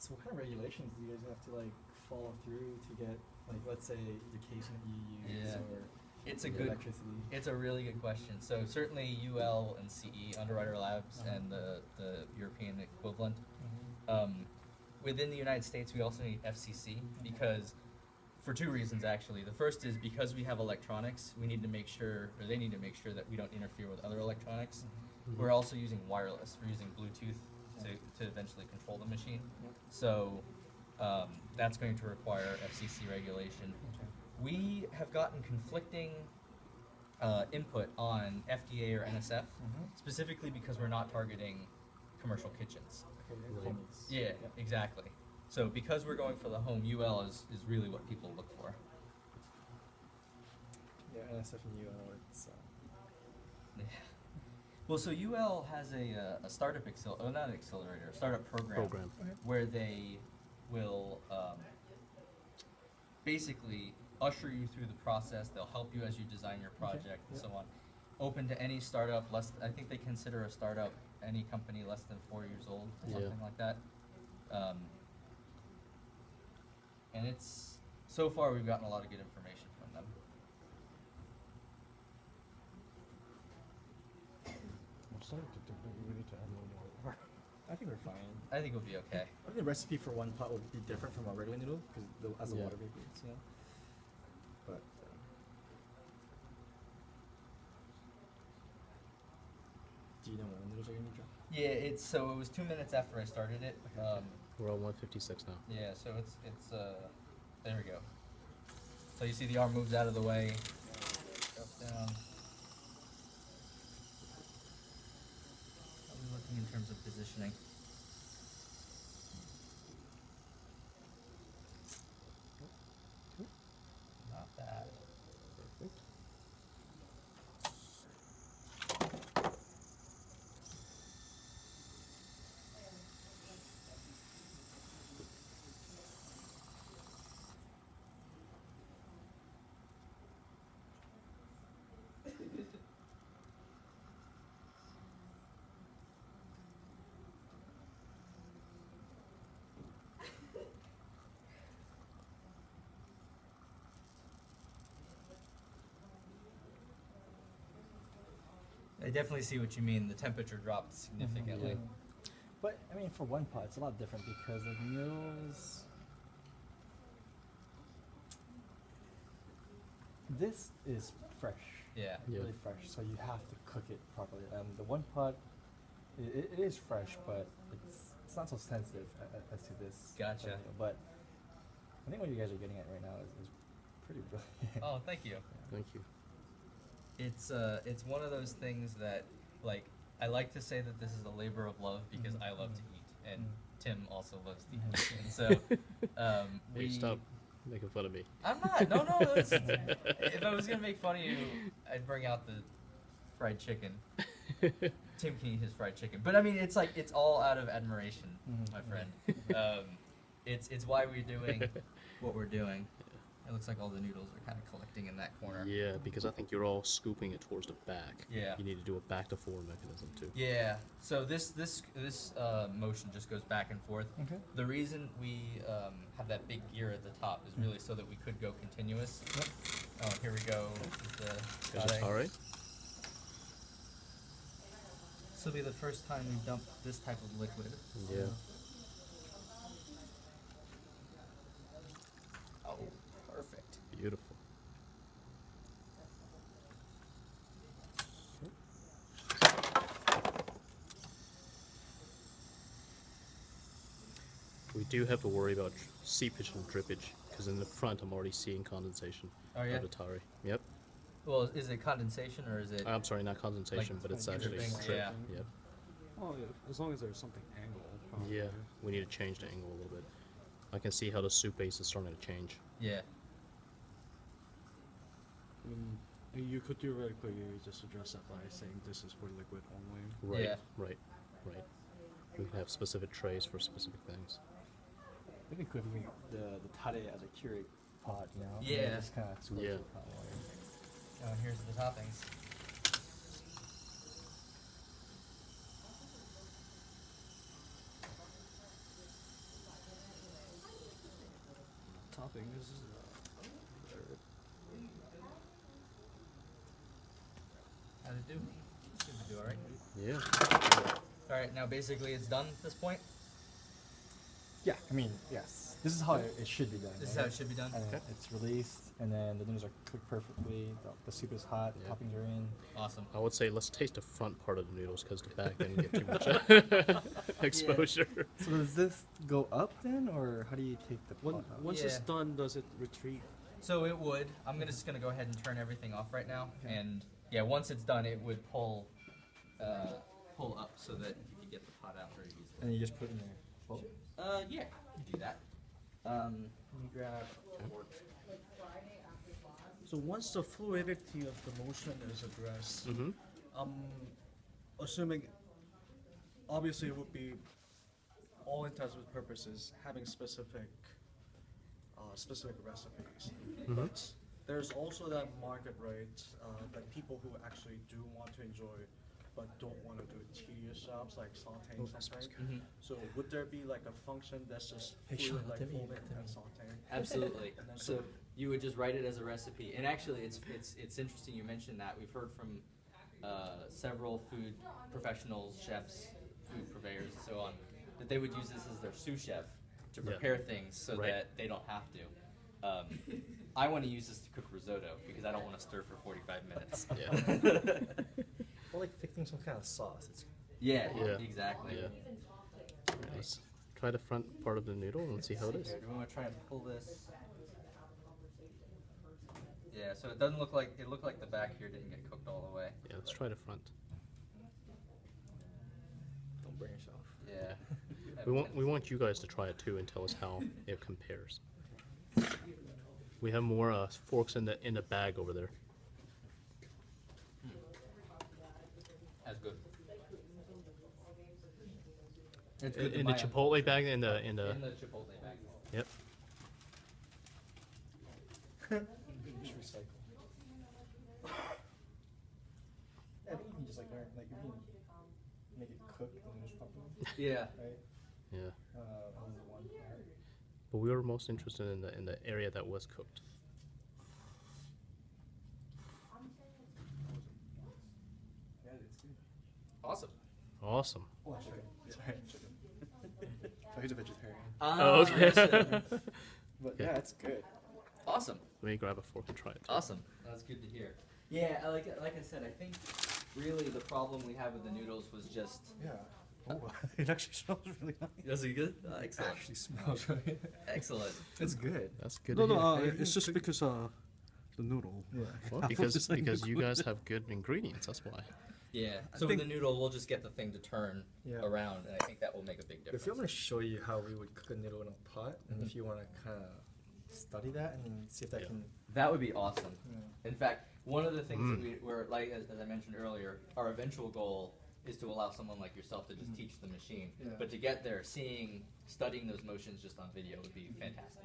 So what kind of regulations do you guys have to like follow through to get like, let's say, the casing that you use or It's a the good, electricity? it's a really good question. So certainly UL and CE, Underwriter Labs, and the European equivalent. Within the United States, we also need FCC because, for two reasons actually. The first is because we have electronics, we need to make sure, or they need to make sure that we don't interfere with other electronics. We're also using wireless. We're using Bluetooth to eventually control the machine. So that's going to require FCC regulation. We have gotten conflicting input on FDA or NSF, specifically because we're not targeting commercial kitchens. Okay, Right. Yeah, exactly. So because we're going for the home, UL is really what people look for. Yeah, NSF and UL, it's Well, so UL has a startup not an accelerator, a startup program. Where they will basically usher you through the process. They'll help you as you design your project and so on. Open to any startup. I think they consider a startup any company less than 4 years old, something like that. And it's so far we've gotten a lot of good information from them. I'm starting to think that we need to add a little more. I think we're fine. I think we'll be okay. I think the recipe for one pot will be different from a regular noodle because as a water vapor, you know. But do you know when noodles are gonna be dry? Yeah, it was 2 minutes after I started it. We're on 156 now. Yeah, so it's there we go. So you see the arm moves out of the way, drops down. How are we looking in terms of positioning? Not bad. Perfect. I definitely see what you mean. The temperature dropped significantly. But I mean, for one pot, it's a lot different because the noodles. This is fresh. Yeah. Really fresh. So you have to cook it properly. The one pot, it is fresh, but it's not so sensitive as to this. Gotcha. Noodle. But I think what you guys are getting at right now is pretty brilliant. Oh, thank you. Thank you. It's one of those things that, like, I like to say that this is a labor of love because I love to eat, and Tim also loves to eat. And so, Hey, stop making fun of me. I'm not. No. If I was gonna make fun of you, I'd bring out the fried chicken. Tim can eat his fried chicken, but I mean, it's like it's all out of admiration, my friend. It's why we're doing what we're doing. It looks like all the noodles are kind of collecting in that corner. Yeah, because I think you're all scooping it towards the back. Yeah. You need to do a back to forward mechanism too. Yeah. So this motion just goes back and forth. Okay. The reason we have that big gear at the top is really so that we could go continuous. Yep. Oh, here we go. With the Is it all right? This will be the first time we've dumped this type of liquid. Yeah. Oh, perfect. Beautiful. We do have to worry about seepage and drippage because in the front I'm already seeing condensation Oh, yeah? of the tari. Yep. Well, is it condensation or is it? I'm sorry, not condensation, Like but it's like actually dripping? drip. Yeah. Yep. Well, yeah, as long as there's something angled. probably. Yeah, we need to change the angle a little bit. I can see how the soup base is starting to change. Yeah. I mean, you could theoretically just address that by saying this is for liquid only. Right, Yeah. right. We can have specific trays for specific things. Maybe could we the tare as a Keurig pot, you know? Yeah. Just kind of squirt Yeah. it hot water. Oh, here's the toppings. toppings. How'd it do? Seems to do all right. Yeah. All right, now basically it's done at this point. Yeah, I mean, yes. This is how it should be done. This is right? how it should be done. And then it's released, and then the noodles are cooked perfectly. The soup is hot. Yeah. The toppings are in. Awesome. I would say let's taste the front part of the noodles because the back didn't get too much exposure. So does this go up then, or how do you take the pot out? Once it's Yeah. done, does it retreat? So it would. Just gonna go ahead and turn everything off right now, Okay. and yeah, once it's done, it would pull up so that you can get the pot out very easily. And you just put it in there. Well, Yeah, you can do that. Let me grab a fork. So once the fluidity of the motion is addressed, Mm-hmm. I'm assuming, obviously, it would be all intents and purposes having specific recipes. But there's also that market, right? Like people who actually do want to enjoy, but don't want to do tedious jobs like sautéing something. Mhm. So would there be like a function that's just Hey, Sean, fluid, like let me eat, foaming let and me sautéing? Absolutely. And then So you would just write it as a recipe, and actually, it's interesting you mentioned that. We've heard from several food professionals, chefs, food purveyors, and so on, that they would use this as their sous chef to Yeah. prepare things so Right. that they don't have to. I want to use this to cook risotto because I don't want to stir for 45 minutes. Yeah. or like fixing some kind of sauce. It's Yeah, Yeah. exactly. Yeah. Alright, let's try the front part of the noodle and see how it is. Do we want to try and pull this? Yeah, so it doesn't look like the back here didn't get cooked all the way. Yeah, let's try the front. don't burn yourself. Yeah. We want you guys to try it too and tell us how it compares. We have more forks in the bag over there. That's good. It's In, good to in the buy 'em. Chipotle bag, in the In the Chipotle bag. yep. Just recycle. Yeah, I think you can just like learn, like you can make it cook the noodles properly, Yeah. right? Yeah. That was the one part. But we were most interested in the area that was cooked. Yeah, it's good. Awesome. Awesome. Oh, chicken. Sorry, chicken. So he's a vegetarian. Oh, okay. understood. But Okay. yeah, it's good. Awesome. Let me grab a fork and try it. Too. Awesome. That's good to hear. Yeah, like I said, I think really the problem we have with the noodles was just. Yeah. Oh, it actually smells really nice. Is it good? It Excellent. actually smells really Excellent. It's good. That's good. No, to no, hear. it's just because the noodle. Yeah. Well, I because was like, because you guys have good ingredients. That's why. Yeah. I So with think- the noodle, we'll just get the thing to turn Yeah. around, and I think that will make a big difference. If you want me to show you how we would cook a noodle in a pot, and if you want to kind of study that and then see if that Yeah. can. That would be awesome. Yeah. In fact, one of the things that we were like, as I mentioned earlier, our eventual goal is to allow someone like yourself to just teach the machine. Yeah. But to get there, studying those motions just on video would be fantastic.